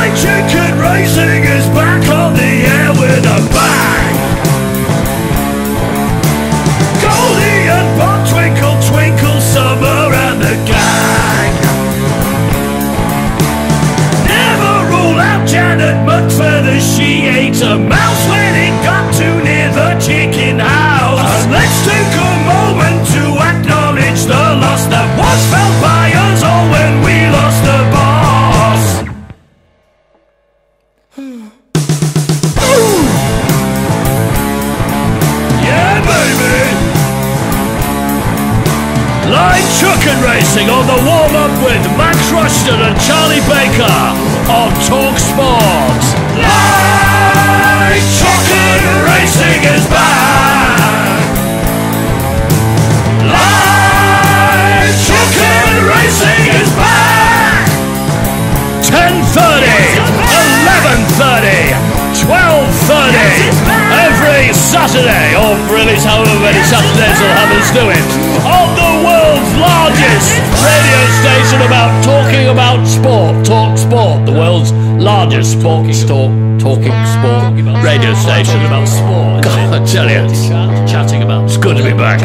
Live chicken racing is back on the air with a bang. Goldie and Bob, twinkle twinkle, Summer and the gang. Never rule out Janet McFeather, she ate a mouse when it got too near the chicken house. And let's take a moment to acknowledge the loss that was felt by us all when we lost the boss. Yeah, baby! Live CHOCKUN racing on the warm-up with Max RUSHDEN and Charlie Baker on Talk Sport. Live CHOCKUN racing is back. Live CHOCKUN racing is back. 10:30, 11:30, 12:30 every Saturday, or really however many Saturdays they'll have us do it, on the world's largest radio station about talking about sport. Talk Sport, the world's largest talking sport radio station about sport. God, I tell you, chatting about. It's good to be back.